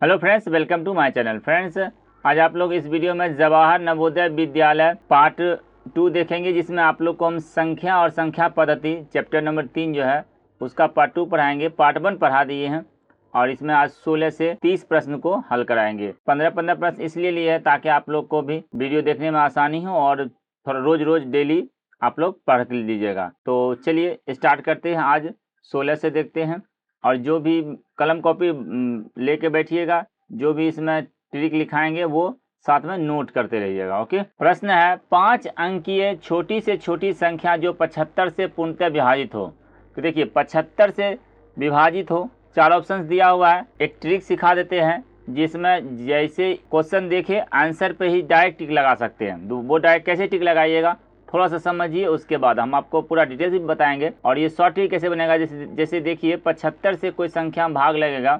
Hello friends, welcome to my channel. Friends, आज आप लोग इस वीडियो में जवाहर नवोदय विद्यालय पार्ट 2 देखेंगे, जिसमें आप लोग को हम संख्या और संख्या पद्धति चैप्टर नंबर 3 जो है उसका पार्ट 2 पढ़ाएंगे। पार्ट 1 पढ़ा दिए हैं और इसमें आज 16 से 30 प्रश्न को हल कराएंगे। 15-15 प्रश्न इसलिए लिए हैं ताकि आप लोग को भी वीडियो देखने में आसानी हो और थोड़ा रोज डेली आप लोग पढ़ लीजिएगा। तो चलिए स्टार्ट करते हैं। आज 16 से देखते हैं और जो भी कलम कॉपी लेके बैठिएगा, जो भी इसमें ट्रिक लिखाएंगे वो साथ में नोट करते रहिएगा। ओके। प्रश्न है, 5 अंकीय छोटी से छोटी संख्या जो 75 से पूर्णतः विभाजित हो। तो देखिए 75 से विभाजित हो, 4 ऑप्शंस दिया हुआ है। एक ट्रिक सिखा देते हैं जिसमें जैसे क्वेश्चन देखे आंसर पे ही डायरेक्ट टिक लगा सकते हैं। वो डायरेक्ट कैसे टिक लगाइएगा थोड़ा सा समझिए, उसके बाद हम आपको पूरा डिटेल्स भी बताएंगे। और ये शॉर्ट ट्रिक कैसे बनेगा, जैसे देखिए 75 से कोई संख्या में भाग लगेगा,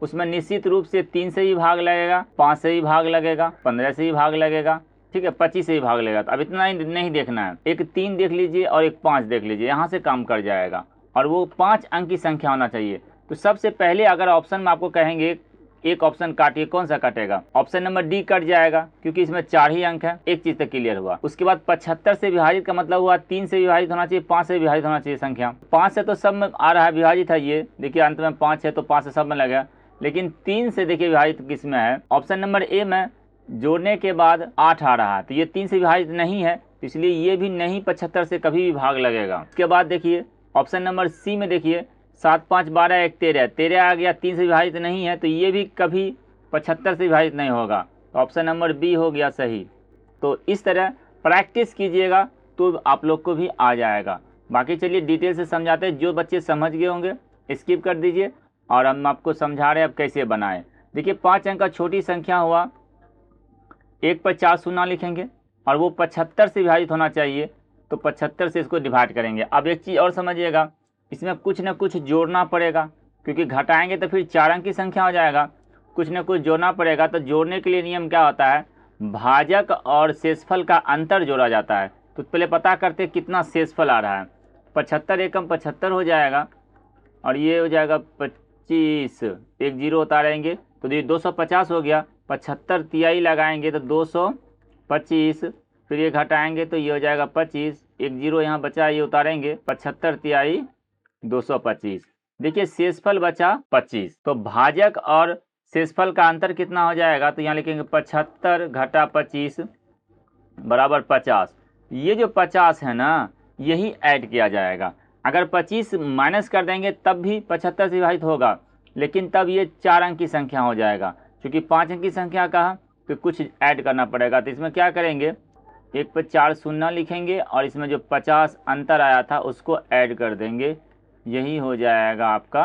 उसमें निश्चित रूप से 3 से ही भाग लगेगा, 5 से ही भाग लगेगा, 15 से ही भाग लगेगा, ठीक है, 25 से ही भाग लगेगा। तो अब इतना ही नहीं देखना है, एक 3 देख लीजिए और एक 5 देख लीजिए, यहाँ से काम कर जाएगा और वो 5 अंक की संख्या होना चाहिए। तो सबसे पहले अगर ऑप्शन में आपको कहेंगे एक ऑप्शन काटिए, कौन सा कटेगा? ऑप्शन नंबर डी कट जाएगा, क्योंकि इसमें 4 ही अंक है। एक चीज तक क्लियर हुआ। उसके बाद 75 से विभाजित का मतलब हुआ 3 से विभाजित होना चाहिए, 5 से विभाजित होना चाहिए संख्या। 5 से तो सब में आ रहा है, विभाजित है ये, देखिए अंत में 5 है तो 5 से सब में लगा। लेकिन 3 से देखिए विभाजित किस में है? ऑप्शन नंबर ए में जोड़ने के बाद 8 आ रहा है, तो ये 3 से विभाजित नहीं है, इसलिए ये भी नहीं 75 से कभी भी भाग लगेगा। उसके बाद देखिए ऑप्शन नंबर सी में देखिए 7, 5, 12, 1, 13, 13 आ गया, 3 से विभाजित नहीं है, तो ये भी कभी 75 से विभाजित नहीं होगा। तो ऑप्शन नंबर बी हो गया सही। तो इस तरह प्रैक्टिस कीजिएगा तो आप लोग को भी आ जाएगा। बाकी चलिए डिटेल से समझाते हैं। जो बच्चे समझ गए होंगे स्किप कर दीजिए और हम आपको समझा रहे हैं अब कैसे बनाएं। देखिए 5 अंक का छोटी संख्या हुआ, 1 पर 4 शून्य लिखेंगे और वो 75 से विभाजित होना चाहिए, तो 75 से इसको डिवाइड करेंगे। अब एक चीज़ और समझिएगा, इसमें कुछ न कुछ जोड़ना पड़ेगा, क्योंकि घटाएंगे तो फिर 4 अंक की संख्या हो जाएगा, कुछ न कुछ जोड़ना पड़ेगा। तो जोड़ने के लिए नियम क्या होता है, भाजक और शेषफल का अंतर जोड़ा जाता है। तो पहले पता करते कितना शेषफल आ रहा है। 75 एकम 75 हो जाएगा और ये हो जाएगा 25, एक जीरो उतारेंगे तो ये 250 हो गया। 75 तिहाई लगाएंगे तो 225, फिर ये घटाएंगे तो ये हो जाएगा 25, एक जीरो यहाँ बचा, ये उतारेंगे, 75 तिहाई 225। देखिए शेषफल बचा 25, तो भाजक और शेषफल का अंतर कितना हो जाएगा? तो यहाँ लिखेंगे 75 घटा 25 बराबर 50। ये जो 50 है ना, यही ऐड किया जाएगा। अगर 25 माइनस कर देंगे तब भी 75 से विभाजित होगा, लेकिन तब ये 4 अंक की संख्या हो जाएगा। क्योंकि 5 अंक की संख्या कहा तो कुछ ऐड करना पड़ेगा। तो इसमें क्या करेंगे, 1 पर 4 शून्य लिखेंगे और इसमें जो 50 अंतर आया था उसको ऐड कर देंगे, यही हो जाएगा आपका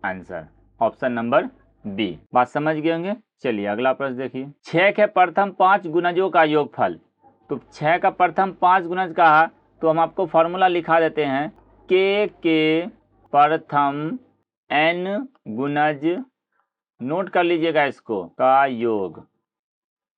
आंसर, ऑप्शन नंबर बी। बात समझ गए होंगे। चलिए अगला प्रश्न देखिए। 6 के प्रथम 5 गुणजों का योगफल। तो 6 का प्रथम 5 गुणज कहा तो हम आपको फॉर्मूला लिखा देते हैं, के प्रथम n गुणज, नोट कर लीजिएगा इसको, का योग।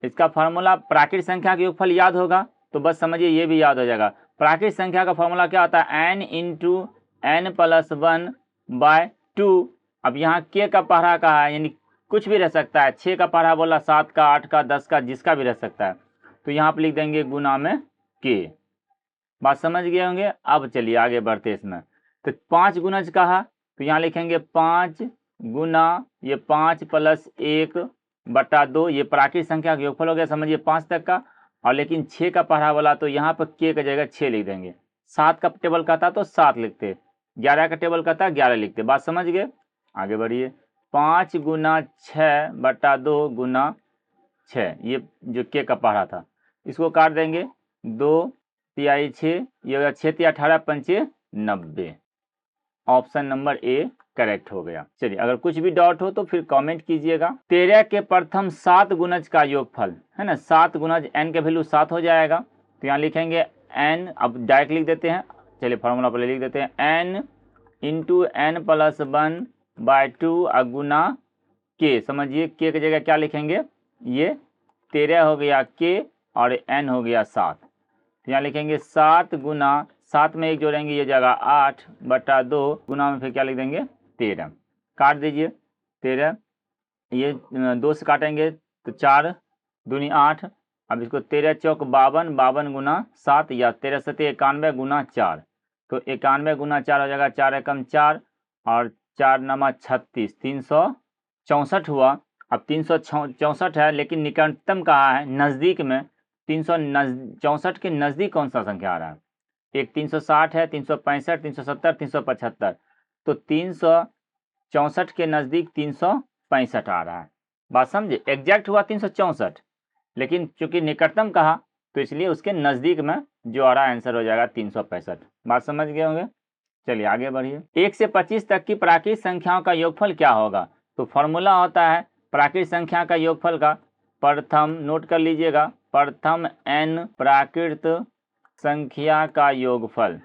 इसका फार्मूला प्राकृत संख्या का योगफल याद होगा तो बस समझिए ये भी याद हो जाएगा। प्राकृत संख्या का फार्मूला क्या होता है, n into n plus 1 by 2। अब यहाँ के का पढ़ा कहा है, यानी कुछ भी रह सकता है, 6 का पढ़ा बोला, 7 का, 8 का, 10 का, जिसका भी रह सकता है। तो यहाँ पर लिख देंगे गुना में के। बात समझ गए होंगे। अब चलिए आगे बढ़ते इसमें। तो 5 गुणज कहा तो यहाँ लिखेंगे 5 गुना ये 5 प्लस 1 बटा 2, ये प्राकृत संख्या का योगफल हो गया, समझिए 5 तक का। और लेकिन 6 का पढ़ा वाला तो यहाँ पर के का जगह 6 लिख देंगे। 7 का टेबल का था तो 7 लिखते, 11 का टेबल का था 11 लिखते। बात समझ गए, आगे बढ़िए। 5 गुना 6 बटा 2 गुना 6, ये जो के का पढ़ा था इसको काट देंगे, 2 तिहाई 6, ये होगा 6 तिहाई 18 पंचे 90। ऑप्शन नंबर ए करेक्ट हो गया। चलिए अगर कुछ भी डाउट हो तो फिर कमेंट कीजिएगा। 13 के प्रथम 7 गुणज का योगफल है ना, 7 गुणज n के वैल्यू 7 हो जाएगा। तो यहाँ लिखेंगे n, अब डायरेक्ट लिख देते हैं, चलिए फार्मूला पहले लिख देते हैं, n into n plus 1 by 2 गुना के। समझिए के की जगह क्या लिखेंगे, ये 13 हो गया के और n हो गया 7। तो यहाँ लिखेंगे 7 गुना, 7 में 1 जोड़ेंगे, ये जगह 8 बटा 2 गुना में फिर क्या लिख देंगे 13, काट दीजिए 13, ये 2 से काटेंगे तो 4 दूनी 8। अब इसको 13 चौक 52, 52 गुना 7 या 13 सत्ते 91 गुना 4। तो 91 गुना 4 हो जाएगा, 4 एकम 4 और 4 नमा 36, 364 हुआ। अब 364 है, लेकिन निकटतम कहाँ है, नज़दीक में। 364 के नज़दीक कौन सा संख्या आ रहा है? एक 360 है, 365, 370, 375। तो 364 के नज़दीक 365 आ रहा है। बात समझे? एग्जैक्ट हुआ 364, लेकिन चूंकि निकटतम कहा तो इसलिए उसके नज़दीक में जो आ रहा है आंसर हो जाएगा 365। बात समझ गए होंगे। चलिए आगे बढ़िए। 1 से 25 तक की प्राकृत संख्याओं का योगफल क्या होगा? तो फॉर्मूला होता है प्राकृत संख्या का योगफल का, प्रथम नोट कर लीजिएगा, प्रथम n प्राकृत संख्या का योगफल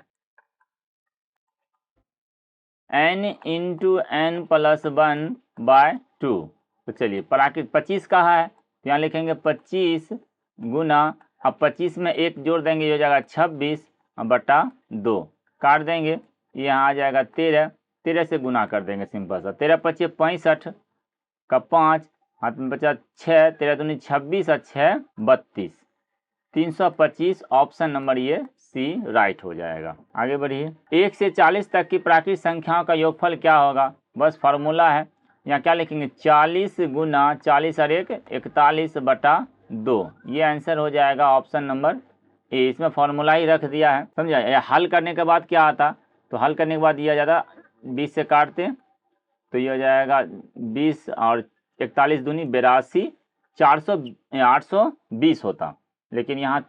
n इंटू n प्लस 1/2। तो चलिए प्राकृत 25 का है तो यहाँ लिखेंगे 25 गुना, अब 25 में 1 जोड़ देंगे, ये हो जाएगा 26 बटा 2, काट देंगे, यहाँ आ जाएगा 13, 13 से गुना कर देंगे सिंपल सा। 13 पच्चीस 65 का 5, हाथ में बचा 6, 13 दूनी 26 और 6 32, 325 ऑप्शन नंबर ये सी राइट हो जाएगा। आगे बढ़िए। 1 से 40 तक की प्राकृत संख्याओं का योगफल क्या होगा? बस फार्मूला है, यहाँ क्या लिखेंगे, 40 गुना 40 और 1 41 बटा 2, ये आंसर हो जाएगा ऑप्शन नंबर ए। इसमें फार्मूला ही रख दिया है, समझा। हल करने के बाद क्या आता, तो हल करने के बाद ये आ जाता 20 से काटते तो ये हो जाएगा 20 और 41 दूनी 82, 820 होता, लेकिन यहाँ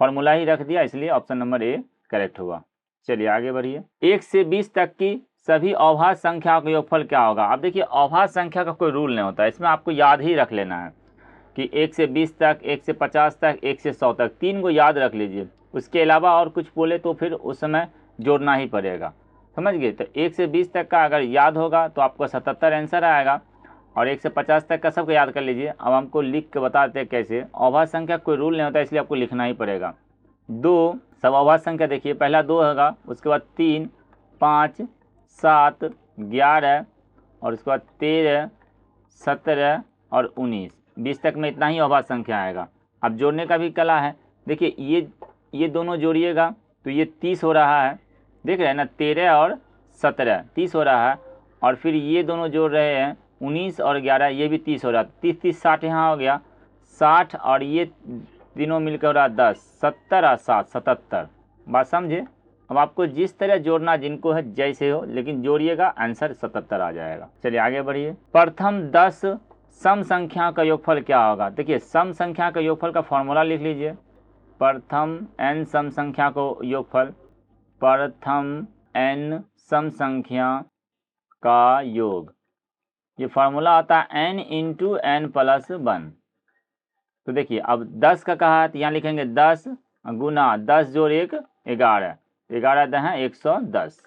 फार्मूला ही रख दिया, इसलिए ऑप्शन नंबर ए करेक्ट हुआ। चलिए आगे बढ़िए। 1 से 20 तक की सभी अभाज्य संख्याओं का योगफल क्या होगा? अब देखिए अभाज्य संख्या का कोई रूल नहीं होता, इसमें आपको याद ही रख लेना है कि 1 से 20 तक, 1 से 50 तक, 1 से 100 तक, 3 को याद रख लीजिए। उसके अलावा और कुछ बोले तो फिर उस समय जोड़ना ही पड़ेगा, समझ गए। तो 1 से 20 तक का अगर याद होगा तो आपको 77 आंसर आएगा, और 1 से 50 तक का सबको याद कर लीजिए। अब हमको लिख के बताते हैं कैसे। अभाज्य संख्या कोई रूल नहीं होता, इसलिए आपको लिखना ही पड़ेगा। 2 सब अभाज्य संख्या देखिए, पहला 2 होगा, उसके बाद 3, 5, 7, 11 और उसके बाद 13, 17 और 19, 20 तक में इतना ही अभाज्य संख्या आएगा। अब जोड़ने का भी कला है, देखिए ये दोनों जोड़िएगा तो ये 30 हो रहा है, देख रहे हैं ना, 13 और 17 30 हो रहा है, और फिर ये दोनों जोड़ रहे हैं 19 और 11, ये भी 30 हो रहा है, 30 30 60 यहाँ हो गया 60, और ये तीनों मिलकर हो रहा है 10, 70 और 7 77। बात समझे। अब आपको जिस तरह जोड़ना जिनको है जैसे हो, लेकिन जोड़िएगा आंसर 77 आ जाएगा। चलिए आगे बढ़िए। प्रथम 10 सम संख्या का योगफल क्या होगा? देखिए सम संख्या का योगफल का फॉर्मूला लिख लीजिए, प्रथम n सम संख्या को योगफल, प्रथम n सम संख्या का योग, ये फार्मूला आता है n इंटू n प्लस 1। तो देखिए अब 10 का कहा है तो यहाँ लिखेंगे 10 गुना 10 जोड़ 1 11, 11 10 है 110,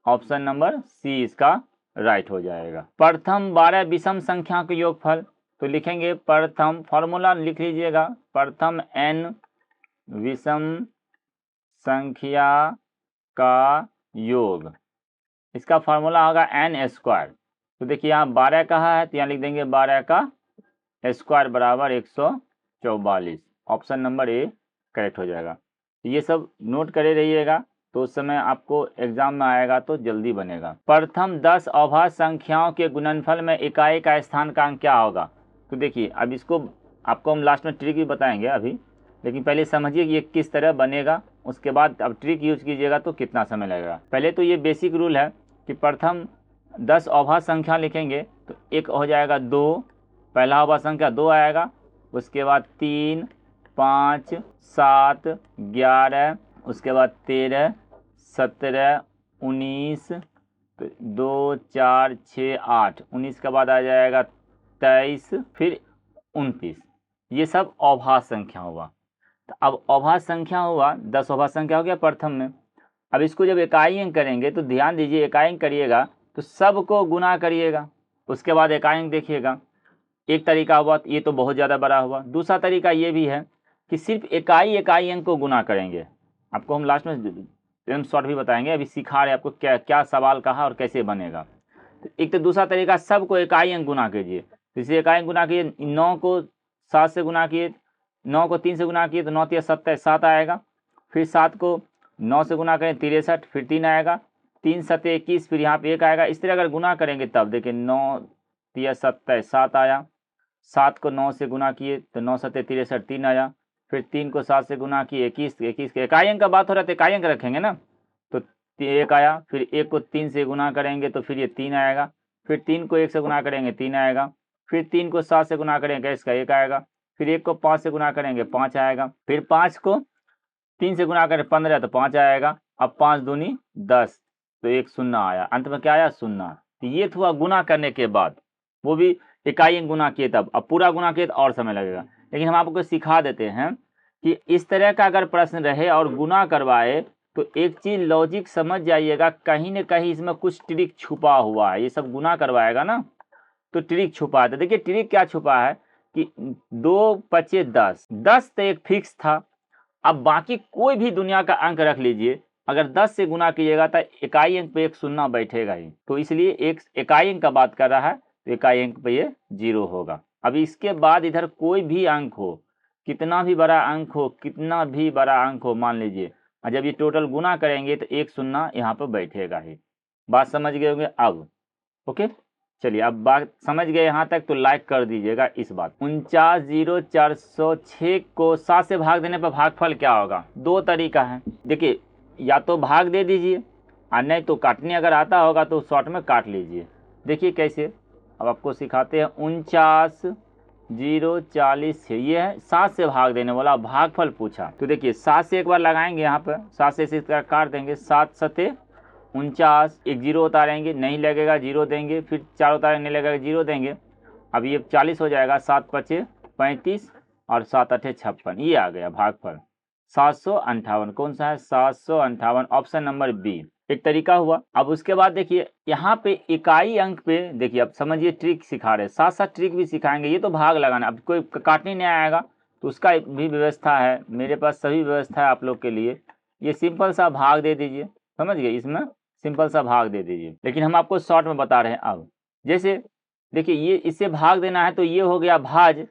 ऑप्शन नंबर सी इसका राइट हो जाएगा। प्रथम 12 विषम संख्या के योगफल, तो लिखेंगे प्रथम, फार्मूला लिख लीजिएगा, प्रथम n विषम संख्या का योग, इसका फार्मूला होगा n स्क्वायर। तो देखिए यहाँ 12 कहा है तो यहाँ लिख देंगे 12 का स्क्वायर बराबर 144, ऑप्शन नंबर ए करेक्ट हो जाएगा। ये सब नोट करे रहिएगा, तो उस समय आपको एग्जाम में आएगा तो जल्दी बनेगा। प्रथम 10 अभाज्य संख्याओं के गुणनफल में इकाई का स्थान का अंक क्या होगा? तो देखिए अब इसको आपको हम लास्ट में ट्रिक भी बताएंगे अभी, लेकिन पहले समझिए कि ये किस तरह बनेगा, उसके बाद अब ट्रिक यूज कीजिएगा तो कितना समय लगेगा। पहले तो ये बेसिक रूल है कि प्रथम 10 अभाज्य संख्या लिखेंगे तो एक हो जाएगा 2, पहला अभाज्य संख्या 2 आएगा, उसके बाद 3, 5, 7, 11, उसके बाद 13, 17, 19, 2, 4, 6, 8, 19 के बाद आ जाएगा 23, फिर 29, ये सब अभाज्य संख्या हुआ। तो अब अभाज्य संख्या हुआ 10 अभाज्य संख्या हो गया प्रथम में। अब इसको जब इकाई अंक करेंगे तो ध्यान दीजिए, इकाई अंक करिएगा तो सबको गुना करिएगा, उसके बाद इकाई अंक देखिएगा। एक तरीका हुआ, ये तो बहुत ज़्यादा बड़ा हुआ। दूसरा तरीका ये भी है कि सिर्फ इकाई अंक को गुना करेंगे, आपको हम लास्ट में एकदम शॉर्ट भी बताएंगे, अभी सिखा रहे आपको क्या क्या सवाल कहा और कैसे बनेगा। तो एक तो दूसरा तरीका, सबको इकाई अंक गुना कीजिए, तो इसे इकाई गुना किए, 9 को 7 से गुना किए, 9 को 3 से गुना किए तो 9 तिया 7 आएगा। फिर 7 को 9 से गुना करें 63, फिर 3 आएगा, 3 7 21, फिर यहाँ पे 1 आएगा। इस तरह अगर गुना करेंगे तब देखिए 9 तिया 7 आया, 7 को 9 से गुना किए तो 9 7 63, 3 आया। फिर 3 को 7 से गुना किए 21 के इकाई अंक का बात हो रहा है तो इकाई अंक रखेंगे ना, तो 1 आया। फिर 1 को 3 से गुना करेंगे तो फिर ये 3 आएगा। फिर 3 को 1 से गुना करेंगे 3 आएगा। फिर 3 को 7 से गुना करेंगे इसका 1 आएगा। फिर 1 को 5 से गुना करेंगे 5 आएगा। फिर 5 को 3 से गुना करें 15 तो 5 आएगा। अब 5 दूनी 10 तो 1 शून्य आया, अंत में क्या आया? शून्य। तो ये हुआ गुना करने के बाद, वो भी इकाई अंक गुना किए तब। अब पूरा गुना किए तो और समय लगेगा, लेकिन हम आपको सिखा देते हैं कि इस तरह का अगर प्रश्न रहे और गुना करवाए तो एक चीज लॉजिक समझ जाइएगा, कहीं न कहीं इसमें कुछ ट्रिक छुपा हुआ है। ये सब गुना करवाएगा ना तो ट्रिक छुपा है। तो देखिए ट्रिक क्या छुपा है कि 2 पचे 10, 10 तो एक फिक्स था। अब बाकी कोई भी दुनिया का अंक रख लीजिए, अगर 10 से गुना कीजिएगा तो इकाई अंक पे एक शून्य बैठेगा ही। तो इसलिए एक इकाई अंक का बात कर रहा है तो इकाई अंक पे ये 0 होगा। अब इसके बाद इधर कोई भी अंक हो, कितना भी बड़ा अंक हो, कितना भी बड़ा अंक हो मान लीजिए, और जब ये टोटल गुना करेंगे तो एक शून्य यहाँ पर बैठेगा ही। बात समझ गए होंगे अब? ओके चलिए, अब बात समझ गए यहाँ तक तो लाइक कर दीजिएगा इस बात। 49,406 को 7 से भाग देने पर भागफल क्या होगा? 2 तरीका है। देखिए, या तो भाग दे दीजिए और नहीं तो काटने अगर आता होगा तो शॉर्ट में काट लीजिए। देखिए कैसे, अब आपको सिखाते हैं। 49,040 है, ये है 7 से भाग देने वाला भागफल पूछा। तो देखिए 7 से एक बार लगाएंगे यहाँ पर, 7 से इसी तरह काट देंगे। 7 सते 49, एक 0 उतारेंगे नहीं लगेगा 0 देंगे, फिर 4 उतारेंगे नहीं लगेगा 0 देंगे। अब ये 40 हो जाएगा। 7 पचे 35 और 7 अठे 56, ये आ गया भागफल 758। कौन सा है? 758, ऑप्शन नंबर बी। एक तरीका हुआ। अब उसके बाद देखिए यहाँ पे इकाई अंक पे देखिए, अब समझिए ट्रिक सिखा रहे, साथ साथ ट्रिक भी सिखाएंगे। ये तो भाग लगाना, अब कोई काटने नहीं आएगा तो उसका भी व्यवस्था है, मेरे पास सभी व्यवस्था है आप लोग के लिए। ये सिंपल सा भाग दे दीजिए, समझ गए? इसमें सिंपल सा भाग दे दीजिए, लेकिन हम आपको शॉर्ट में बता रहे हैं। अब जैसे देखिए ये इससे भाग देना है तो ये हो गया भाज,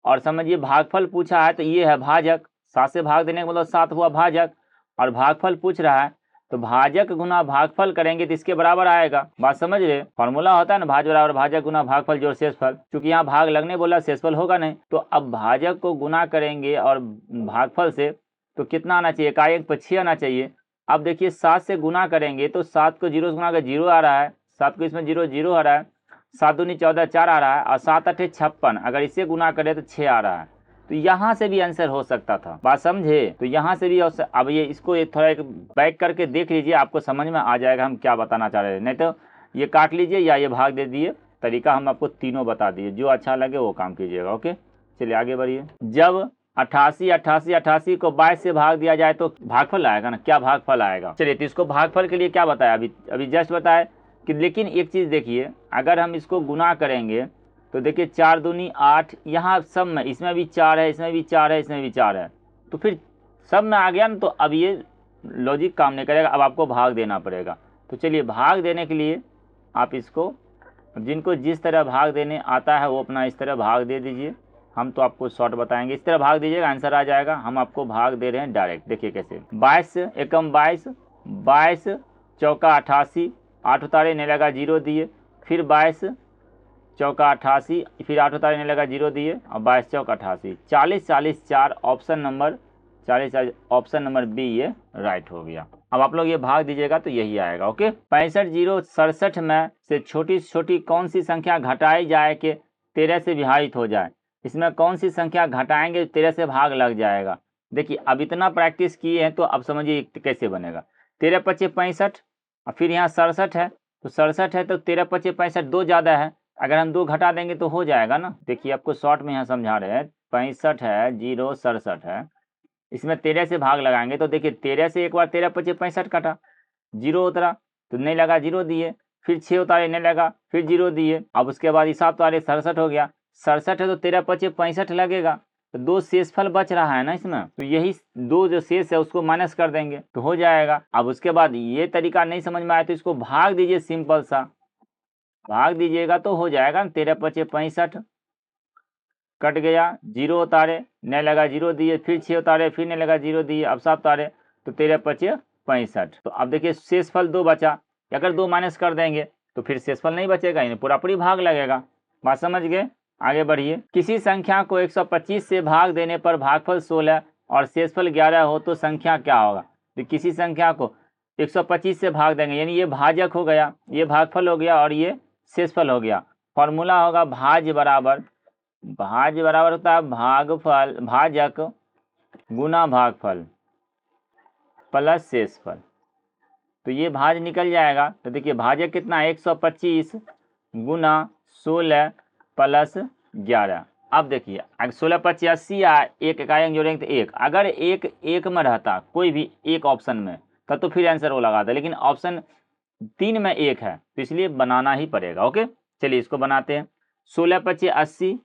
और समझिए भागफल पूछा है तो ये है भाजक। 7 से भाग देने का मतलब 7 हुआ भाजक, और भागफल पूछ रहा है तो भाजक गुना भागफल करेंगे तो इसके बराबर आएगा। बात समझ रहे? फॉर्मूला होता है ना, भाज बराबर भाजक गुना भागफल जोड़ शेषफल। क्योंकि यहाँ भाग लगने बोला, शेषफल होगा नहीं, तो अब भाजक को गुना करेंगे और भागफल से तो कितना आना चाहिए? इकाई अंक पर 6 आना चाहिए। अब देखिए 7 से गुना करेंगे तो 7 को 0 से गुना कर 0 आ रहा है, 7 को इसमें 0 आ रहा है, 7 दूनी 14 4 आ रहा है, और 7 अठे 56, अगर इसे गुना करें तो 6 आ रहा है। तो यहाँ से भी आंसर हो सकता था। बात समझे? तो यहाँ से भी अब ये इसको थोड़ा एक बैक करके देख लीजिए, आपको समझ में आ जाएगा हम क्या बताना चाह रहे हैं। नहीं तो ये काट लीजिए या ये भाग दे दिए, तरीका हम आपको तीनों बता दिए, जो अच्छा लगे वो काम कीजिएगा। ओके चलिए आगे बढ़िए। जब 88 को 22 से भाग दिया जाए तो भागफल आएगा ना, क्या भागफल आएगा? चलिए तो इसको भागफल के लिए क्या बताया, अभी जस्ट बताया कि, लेकिन एक चीज़ देखिए, अगर हम इसको गुना करेंगे तो देखिए 4 दूनी 8, यहाँ सब में इसमें भी 4 है, इसमें भी 4 है, इसमें भी 4 है, तो फिर सब में आ गया ना, तो अब ये लॉजिक काम नहीं करेगा, अब आपको भाग देना पड़ेगा। तो चलिए भाग देने के लिए आप इसको, जिनको जिस तरह भाग देने आता है वो अपना इस तरह भाग दे दीजिए। हम तो आपको शॉर्ट बताएंगे, इस तरह भाग दीजिएगा आंसर आ जाएगा। हम आपको भाग दे रहे हैं डायरेक्ट। देखिए कैसे, 22 एकम 22, 22 चौका 88, 8 उतारे नहीं लगा 0 दिए, फिर 22 चौका 88, फिर 8 उतारे नहीं लगा 0 दिए, और 22 चौका 88, 40 40 4, option number 40 option number B ये राइट हो गया। अब आप लोग ये भाग दीजिएगा तो यही आएगा। ओके 65,067 में से छोटी से छोटी कौन सी संख्या घटाई जाए कि 13 से विभाजित हो जाए? इसमें कौन सी संख्या घटाएंगे 13 से भाग लग जाएगा? देखिए अब इतना प्रैक्टिस किए हैं तो अब समझिए कैसे बनेगा। 13 पचे 65, और फिर यहाँ 67 है, तो 67 है तो 13 पचे 65, 2 ज़्यादा है, अगर हम 2 घटा देंगे तो हो जाएगा ना। देखिए आपको शॉर्ट में यहाँ समझा रहे हैं, 65 है 0 67 है, इसमें 13 से भाग लगाएंगे तो देखिए 13 से एक बार 13 पचे 65 काटा, 0 उतरा तो नहीं लगा 0 दिए, फिर 6 उतारे नहीं लगा, फिर 0 दिए, अब उसके बाद हिसाब उतारे 67 हो गया। 67 है तो 13 पचे 65 लगेगा, तो 2 शेषफल बच रहा है ना इसमें, तो यही 2 जो शेष है उसको माइनस कर देंगे तो हो जाएगा। अब उसके बाद ये तरीका नहीं समझ में आया तो इसको भाग दीजिए सिंपल सा, भाग दीजिएगा तो हो जाएगा 13×5 = 65। कट गया, 0 उतारे, नहीं लगा 0 दिए, फिर 6 उतारे, फिर नहीं लगा 0 दिए, अब 7 उतारे तो 13×5 = 65। तो अब देखिए शेषफल 2 बचा, अगर 2 माइनस कर देंगे तो फिर शेषफल नहीं बचेगा, इन्हें पूरा भाग लगेगा। बात समझ गए? आगे बढ़िए। किसी संख्या को 125 से भाग देने पर भागफल 16 और शेषफल 11 हो तो संख्या क्या होगा? तो किसी संख्या को 125 से भाग देंगे, यानी ये भाजक हो गया, ये भागफल हो गया और ये शेषफल हो गया। फॉर्मूला होगा भाज बराबर होता है भागफल भाजक गुना भागफल प्लस शेषफल। तो ये भाज निकल जाएगा, तो देखिए भाजक कितना 125 गुना 16 प्लस 11। अब देखिए 16 × 25 80 या एक इकाई अंक जोड़ेंगे तो 1, अगर एक में रहता कोई भी एक ऑप्शन में तब तो फिर आंसर वो लगाता, लेकिन ऑप्शन 3 में 1 है तो इसलिए बनाना ही पड़ेगा। ओके, चलिए इसको बनाते हैं। 16 × 25 80,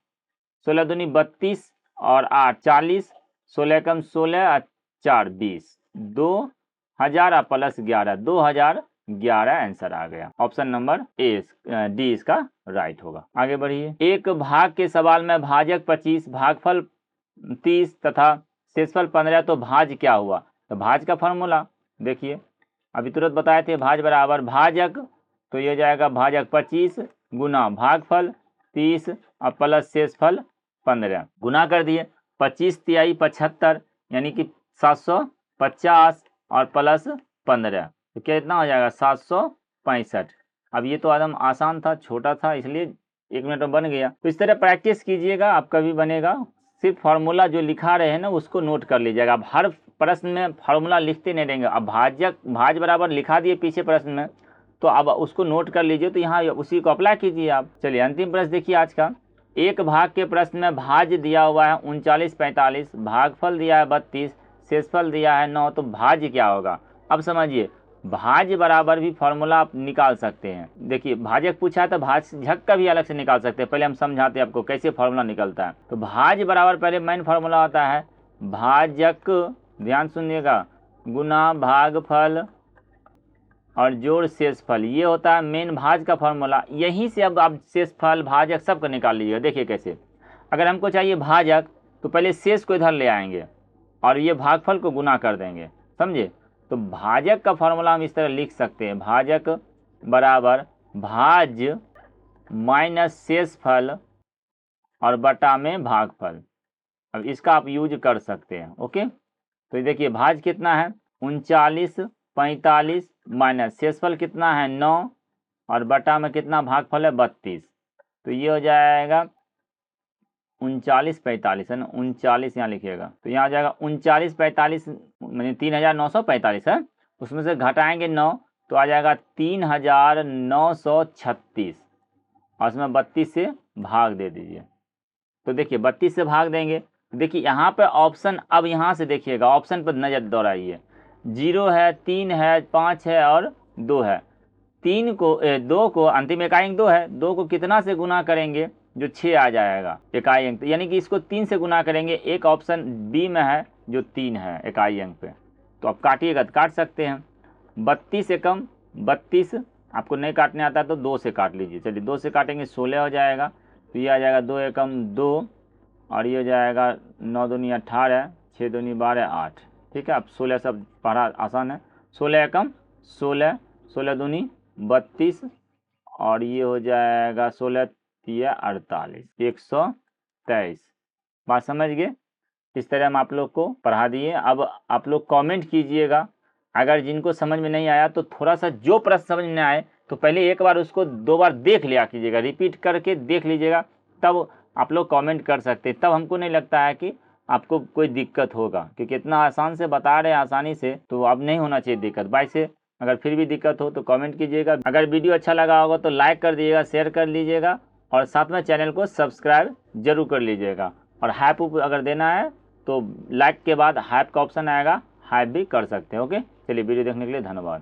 16 दूनी 32 और 8 40, 16 कम 16 4 20, 2000 प्लस 11 2011 आंसर आ गया। ऑप्शन नंबर डी इसका राइट होगा। आगे बढ़िए। एक भाग के सवाल में भाजक 25, भागफल 30 तथा शेषफल 15, तो भाज क्या हुआ? तो भाज का फॉर्मूला देखिए, अभी तुरंत बताए थे, भाज बराबर भाजक, तो ये जाएगा भाजक 25 गुना भागफल 30 और प्लस शेषफल 15, गुना कर दिए 25 तिहाई 75 यानी कि 750 और प्लस 15, तो क्या इतना हो जाएगा 765। अब ये तो एकदम आसान था, छोटा था, इसलिए 1 मिनट में बन गया। तो इस तरह प्रैक्टिस कीजिएगा, आपका भी बनेगा। सिर्फ फार्मूला जो लिखा रहे हैं ना उसको नोट कर लीजिएगा। अब हर प्रश्न में फार्मूला लिखते नहीं रहेंगे। अब भाज बराबर लिखा दिए पीछे प्रश्न में, तो अब उसको नोट कर लीजिए, तो यहाँ उसी को अप्लाई कीजिए आप। चलिए अंतिम प्रश्न देखिए आज का। एक भाग के प्रश्न में भाज दिया हुआ है 39/45, भागफल दिया है 32, शेषफल दिया है 9, तो भाज क्या होगा? अब समझिए, भाज बराबर भी फॉर्मूला आप निकाल सकते हैं। देखिए भाजक पूछा है तो भाजक का भी अलग से निकाल सकते हैं। पहले हम समझाते हैं आपको कैसे फॉर्मूला निकलता है। तो भाज बराबर पहले मेन फॉर्मूला होता है भाजक, ध्यान सुनिएगा, गुना भागफल और जोड़ शेषफल, ये होता है मेन भाज का फॉर्मूला। यहीं से अब आप शेषफल भाजक सबको निकाल लीजिएगा। देखिए कैसे, अगर हमको चाहिए भाजक तो पहले शेष को इधर ले आएंगे और ये भागफल को गुना कर देंगे, समझे? तो भाजक का फॉर्मूला हम इस तरह लिख सकते हैं, भाजक बराबर भाज माइनस शेषफल और बटा में भागफल। अब इसका आप यूज कर सकते हैं। ओके, तो देखिए भाज कितना है 39/45 माइनस शेषफल कितना है 9 और बटा में कितना भागफल है 32, तो ये हो जाएगा 39/45 है ना, 39 यहाँ लिखिएगा, तो यहाँ आ जाएगा 39/45 यानी 3945 है, उसमें से घटाएंगे 9 तो आ जाएगा 3936 और उसमें 32 से भाग दे दीजिए। तो देखिए 32 से भाग देंगे, देखिए यहाँ पे ऑप्शन, अब यहाँ से देखिएगा ऑप्शन पर नजर दौड़ाइए, 0 है, 3 है, 5 है और 2 है। 2 को अंतिम इकाई अंक 2 है, 2 को कितना से गुना करेंगे जो 6 आ जाएगा इकाई अंक, यानी कि इसको 3 से गुना करेंगे। एक ऑप्शन बी में है जो 3 है इकाई अंक पे, तो आप काटिएगा तो काट सकते हैं। 32 से कम 32, आपको नहीं काटने आता तो 2 से काट लीजिए। चलिए 2 से काटेंगे 16 हो जाएगा, तो ये आ जाएगा 2 एकम 2 और ये हो जाएगा 9 दूनी 18, 6 दूनी 12 8। ठीक है, अब 16 सब पढ़ा आसान है, 16 एकम 16, 16 दूनी 32 और ये हो जाएगा 16 3 48, 123। बात समझ गए? इस तरह हम आप लोग को पढ़ा दिए। अब आप लोग कमेंट कीजिएगा, अगर जिनको समझ में नहीं आया तो थोड़ा सा, जो प्रश्न समझ में आए तो पहले एक बार उसको 2 बार देख लिया कीजिएगा, रिपीट करके देख लीजिएगा, तब आप लोग कमेंट कर सकते हैं। तब हमको नहीं लगता है कि आपको कोई दिक्कत होगा, क्योंकि इतना आसान से बता रहे हैं आसानी से, तो अब नहीं होना चाहिए दिक्कत। बाई से अगर फिर भी दिक्कत हो तो कमेंट कीजिएगा। अगर वीडियो अच्छा लगा होगा तो लाइक कर दीजिएगा, शेयर कर लीजिएगा और साथ में चैनल को सब्सक्राइब जरूर कर लीजिएगा। और हाइप अगर देना है तो लाइक के बाद हाइप का ऑप्शन आएगा, हाइप भी कर सकते हैं। ओके, चलिए वीडियो देखने के लिए धन्यवाद।